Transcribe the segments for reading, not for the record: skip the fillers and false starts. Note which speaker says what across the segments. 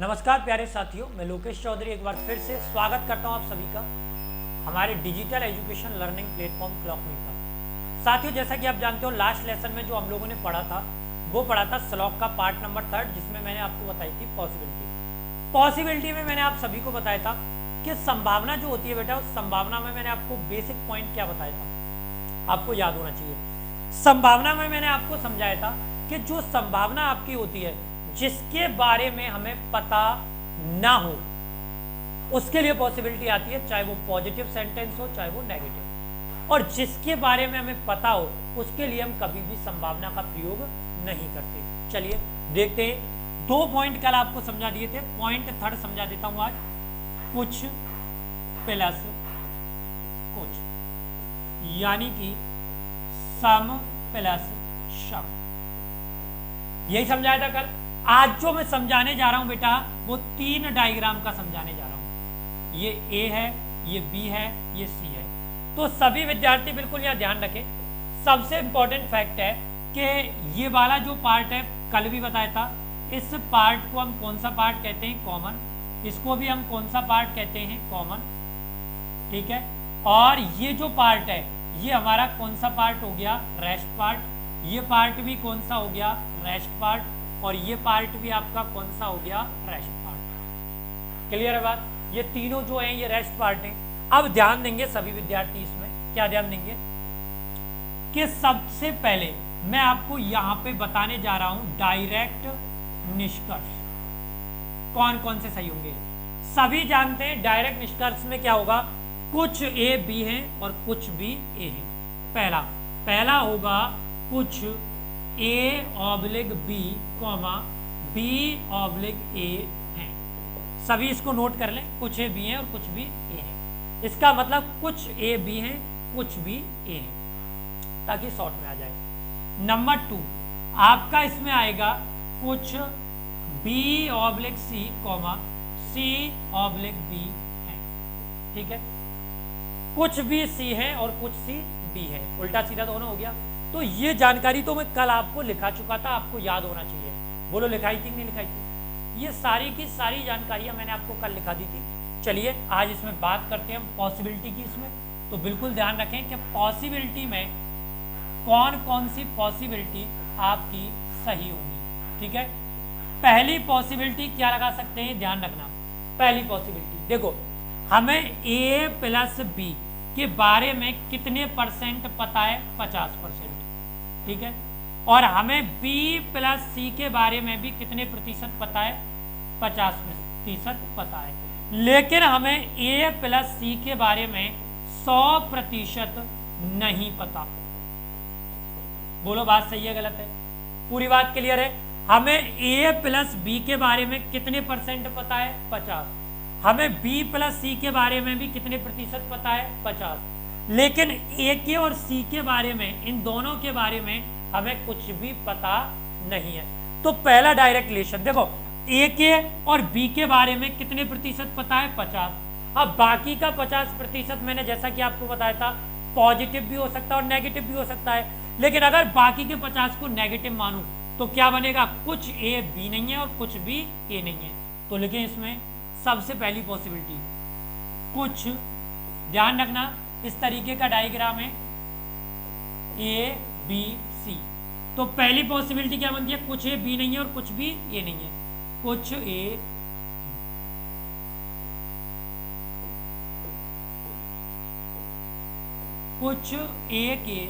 Speaker 1: नमस्कार प्यारे साथियों, मैं लोकेश चौधरी एक बार फिर से स्वागत करता हूं आप सभी का हमारे डिजिटल एजुकेशन लर्निंग प्लेटफॉर्म क्लॉकमी पर। साथियों, जैसा कि आप जानते हो, लास्ट लेसन में जो हम लोगों ने पढ़ा था वो पढ़ा था स्लॉक का पार्ट नंबर 3, जिसमें मैंने आपको बताई थी पॉसिबिलिटी में मैंने आप सभी को बताया था कि संभावना जो होती है बेटा, उस संभावना में मैंने आपको बेसिक पॉइंट क्या बताया था, आपको याद होना चाहिए। संभावना में मैंने आपको समझाया था कि जो संभावना आपकी होती है जिसके बारे में हमें पता ना हो, उसके लिए पॉसिबिलिटी आती है, चाहे वो पॉजिटिव सेंटेंस हो चाहे वो नेगेटिव। और जिसके बारे में हमें पता हो उसके लिए हम कभी भी संभावना का प्रयोग नहीं करते। चलिए देखते हैं। 2 पॉइंट कल आपको समझा दिए थे, पॉइंट 3 समझा देता हूं आज। कुछ प्लस कुछ, यानी कि सम प्लस सम, यही समझाया था कल। आज जो मैं समझाने जा रहा हूं बेटा, वो 3 डायग्राम का समझाने जा रहा हूं। ये ए है, ये बी है, ये सी है। तो सभी विद्यार्थी बिल्कुल यह ध्यान रखें। सबसे इंपॉर्टेंट फैक्ट है कि ये वाला जो पार्ट है, कल भी बताया था, इस पार्ट को हम कौन सा पार्ट कहते हैं, कॉमन। इसको भी हम कौन सा पार्ट कहते हैं, कॉमन, ठीक है। और ये जो पार्ट है ये हमारा कौन सा पार्ट हो गया, रेस्ट पार्ट। ये पार्ट भी कौन सा हो गया, रेस्ट पार्ट। और ये पार्ट भी आपका कौन सा हो गया, रेस्ट पार्ट। क्लियर है बात। ये तीनों जो हैं ये रेस्ट पार्ट हैं। अब ध्यान देंगे सभी विद्यार्थी इसमें, क्या ध्यान देंगे कि सबसे पहले मैं आपको यहां पे बताने जा रहा हूं डायरेक्ट निष्कर्ष कौन कौन से सही होंगे। सभी जानते हैं डायरेक्ट निष्कर्ष में क्या होगा, कुछ ए बी है और कुछ बी ए है। पहला होगा कुछ A oblique B comma B oblique A है। सभी इसको नोट कर लें, कुछ ए बी है और कुछ बी ए है। इसका मतलब कुछ ए बी है कुछ बी ए है, ताकि शॉर्ट में आ जाए। नंबर 2 आपका इसमें आएगा कुछ B oblique C comma C oblique B है, ठीक है। कुछ भी सी है और कुछ सी बी है, उल्टा सीधा दोनों हो गया। तो ये जानकारी तो मैं कल आपको लिखा चुका था, आपको याद होना चाहिए। बोलो लिखाई थी कि नहीं लिखाई थी? ये सारी की सारी जानकारियां मैंने आपको कल लिखा दी थी। चलिए आज इसमें बात करते हैं हम पॉसिबिलिटी की। इसमें तो बिल्कुल ध्यान रखें कि पॉसिबिलिटी में कौन कौन सी पॉसिबिलिटी आपकी सही होगी, ठीक है। पहली पॉसिबिलिटी क्या लगा सकते हैं, ध्यान रखना। पहली पॉसिबिलिटी देखो, हमें ए प्लस बी के बारे में कितने परसेंट पता है, 50%, ठीक है। और हमें B प्लस सी के बारे में भी कितने प्रतिशत पता है, 50% पता है। लेकिन हमें A प्लस सी के बारे में 100% नहीं पता। बोलो बात सही है गलत है, पूरी बात क्लियर है। हमें A प्लस बी के बारे में कितने परसेंट पता है, 50। हमें B प्लस सी के बारे में भी कितने प्रतिशत पता है, 50। लेकिन ए के और सी के बारे में, इन दोनों के बारे में हमें कुछ भी पता नहीं है। तो पहला डायरेक्ट रिलेशन देखो, ए के और बी के बारे में कितने प्रतिशत पता है, 50। अब बाकी का 50% मैंने जैसा कि आपको बताया था पॉजिटिव भी हो सकता है और नेगेटिव भी हो सकता है। लेकिन अगर बाकी के 50 को नेगेटिव मानूं तो क्या बनेगा, कुछ ए बी नहीं है और कुछ बी ए नहीं है। तो लेकिन इसमें सबसे पहली पॉसिबिलिटी कुछ, ध्यान रखना इस तरीके का डायग्राम है ए बी सी। तो पहली पॉसिबिलिटी क्या बनती है, कुछ ए बी नहीं है और कुछ भी ए नहीं है। कुछ ए कुछ ए के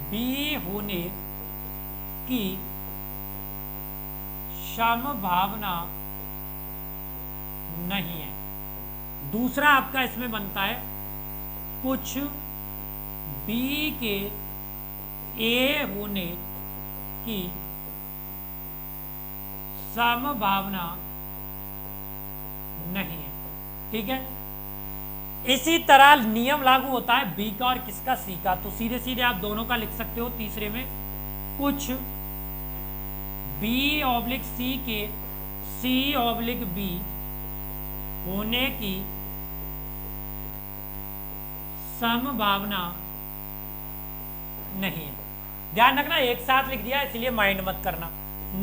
Speaker 1: बी होने की संभावना नहीं है। दूसरा आपका इसमें बनता है कुछ बी के ए होने की संभावना नहीं है, ठीक है। इसी तरह नियम लागू होता है बी का और किसका, सी का। तो सीधे सीधे आप दोनों का लिख सकते हो। तीसरे में कुछ बी ऑब्लिक सी के सी ऑब्लिक बी होने की संभावना नहीं है। ध्यान रखना, एक साथ लिख दिया इसलिए माइंड मत करना।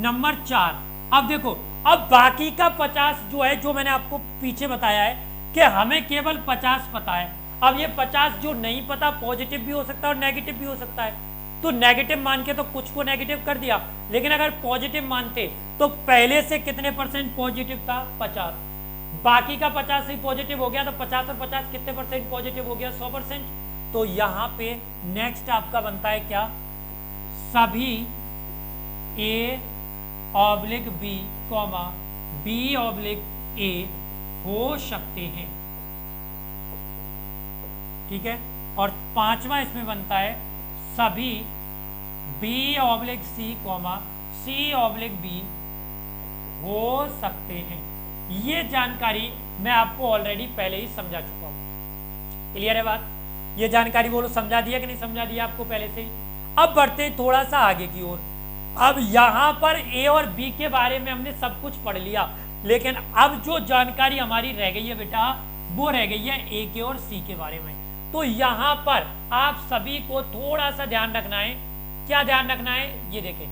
Speaker 1: नंबर 4 अब देखो, अब बाकी का 50 जो है, जो मैंने आपको पीछे बताया है कि हमें केवल 50 पता है। अब ये 50 जो नहीं पता, पॉजिटिव भी हो सकता है और नेगेटिव भी हो सकता है। तो नेगेटिव मान के तो कुछ को नेगेटिव कर दिया, लेकिन अगर पॉजिटिव मानते तो पहले से कितने % पॉजिटिव था? 50। बाकी का 50 ही पॉजिटिव हो गया, तो 50 और 50 कितने % पॉजिटिव हो गया? 100%। तो यहाँ पे नेक्स्ट आपका बनता है क्या? सभी A oblique B comma B oblique A हो सकते हैं। ठीक है। और पांचवा इसमें बनता है सभी B oblique C comma C oblique B हो सकते हैं। ये जानकारी मैं आपको ऑलरेडी पहले ही समझा चुका हूं। क्लियर है बात? ये जानकारी बोलो, समझा दिया कि नहीं समझा दिया आपको पहले से ही? अब बढ़ते थोड़ा सा आगे की ओर। अब यहां पर ए और बी के बारे में हमने सब कुछ पढ़ लिया, लेकिन अब जो जानकारी हमारी रह गई है बेटा, वो रह गई है ए के और सी के बारे में। तो यहां पर आप सभी को थोड़ा सा ध्यान रखना है। क्या ध्यान रखना है? ये देखें,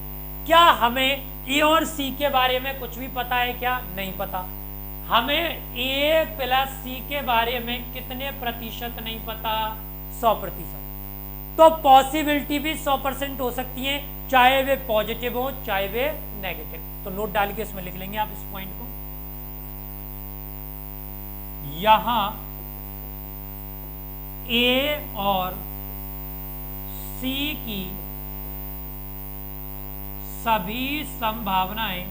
Speaker 1: क्या हमें ए और सी के बारे में कुछ भी पता है? क्या नहीं पता? हमें ए प्लस सी के बारे में कितने प्रतिशत नहीं पता? 100%। तो पॉसिबिलिटी भी 100% हो सकती है, चाहे वे पॉजिटिव हो चाहे वे नेगेटिव। तो नोट डाल के इसमें लिख लेंगे आप इस पॉइंट को। यहां ए और सी की सभी संभावनाएं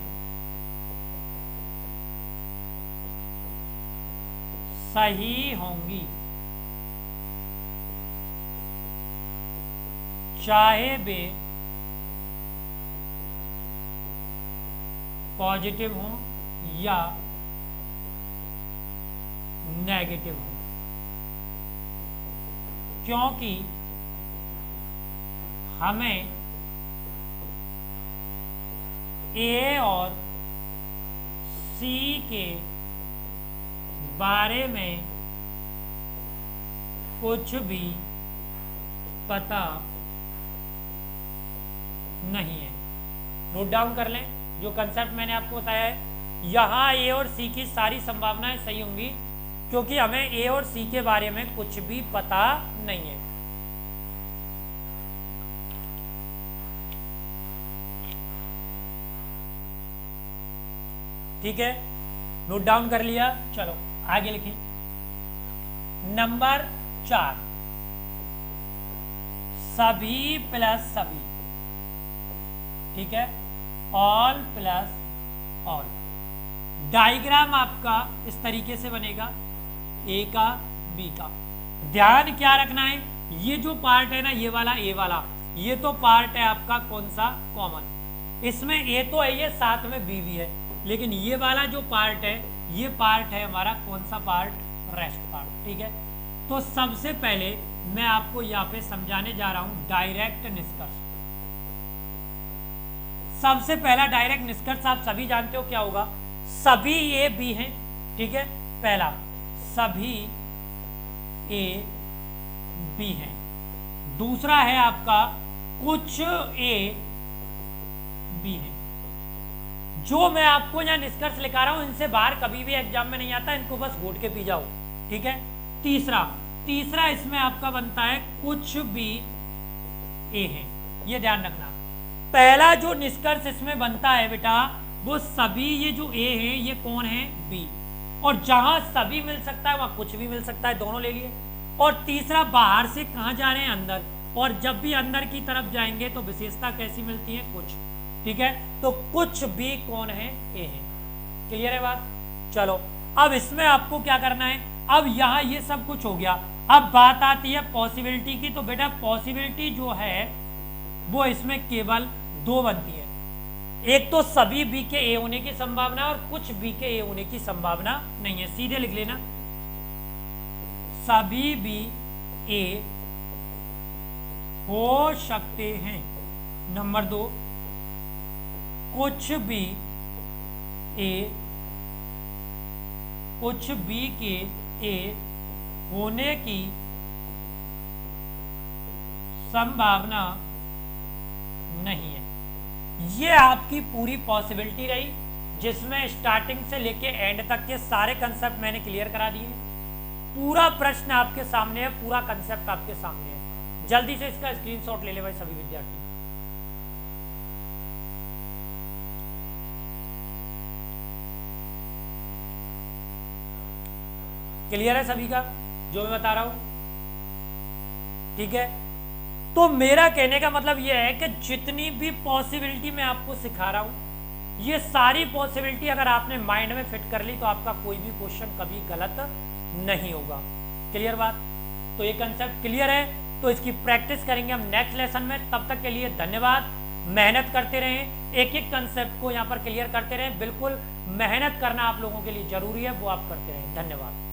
Speaker 1: सही होंगी, चाहे वे पॉजिटिव हो या नेगेटिव हो, क्योंकि हमें ए और सी के बारे में कुछ भी पता नहीं है। नोट डाउन कर लें जो कंसेप्ट मैंने आपको बताया है। यहां ए और सी की सारी संभावनाएं सही होंगी, क्योंकि हमें ए और सी के बारे में कुछ भी पता नहीं है। ठीक है, नोट डाउन कर लिया। चलो आगे लिखें। नंबर 4, सभी प्लस सभी। ठीक है, ऑल प्लस ऑल। डायग्राम आपका इस तरीके से बनेगा, ए का बी का। ध्यान क्या रखना है, ये जो पार्ट है ना, ये वाला ए वाला, ये तो पार्ट है आपका कौन सा? कॉमन। इसमें ए तो है, ये साथ में बी भी है, लेकिन ये वाला जो पार्ट है, ये पार्ट है हमारा कौन सा पार्ट? Rest part. ठीक है, तो सबसे पहले मैं आपको यहाँ पे समझाने जा रहा हूं डायरेक्ट निष्कर्ष। सबसे पहला डायरेक्ट निष्कर्ष आप सभी जानते हो क्या होगा? सभी ए बी हैं। ठीक है, पहला सभी ए बी हैं। दूसरा है आपका कुछ ए बी है। जो मैं आपको यहाँ निष्कर्ष लिखा रहा हूं, इनसे बाहर कभी भी एग्जाम में नहीं आता, इनको बस घोट के पी जाओ। ठीक है, तीसरा इसमें आपका बनता है कुछ भी ए है। ये ध्यान रखना, पहला जो निष्कर्ष इसमें बनता है बेटा, वो सभी ये जो ए है ये कौन है? बी। और जहां सभी मिल सकता है वहां कुछ भी मिल सकता है, दोनों ले लिए। और तीसरा बाहर से कहां जा रहे हैं? अंदर। और जब भी अंदर की तरफ जाएंगे तो विशेषता कैसी मिलती है? कुछ। ठीक है, तो कुछ भी कौन है? ए है। क्लियर है बात? चलो अब इसमें आपको क्या करना है, अब यहां ये सब कुछ हो गया। अब बात आती है पॉसिबिलिटी की। तो बेटा पॉसिबिलिटी जो है वो इसमें केवल 2 बनती है। एक तो सभी बी के ए होने की संभावना और कुछ बी के ए होने की संभावना नहीं है। सीधे लिख लेना, सभी बी ए हो सकते हैं। नंबर 2, कुछ भी ए, कुछ बी के ए होने की संभावना नहीं है। ये आपकी पूरी पॉसिबिलिटी रही। जिसमें स्टार्टिंग से लेके एंड तक के सारे कंसेप्ट मैंने क्लियर करा दिए हैं। पूरा प्रश्न आपके सामने है, पूरा कंसेप्ट आपके सामने है। जल्दी से इसका स्क्रीनशॉट ले ले भाई सभी विद्यार्थी। क्लियर है सभी का जो मैं बता रहा हूं? ठीक है, तो मेरा कहने का मतलब यह है कि जितनी भी पॉसिबिलिटी मैं आपको सिखा रहा हूं, ये सारी पॉसिबिलिटी अगर आपने माइंड में फिट कर ली तो आपका कोई भी क्वेश्चन कभी गलत नहीं होगा। क्लियर बात? तो ये कंसेप्ट क्लियर है, तो इसकी प्रैक्टिस करेंगे हम नेक्स्ट लेसन में। तब तक के लिए धन्यवाद। मेहनत करते रहें, एक एक कंसेप्ट को यहाँ पर क्लियर करते रहें। बिल्कुल मेहनत करना आप लोगों के लिए जरूरी है, वो आप करते रहें। धन्यवाद।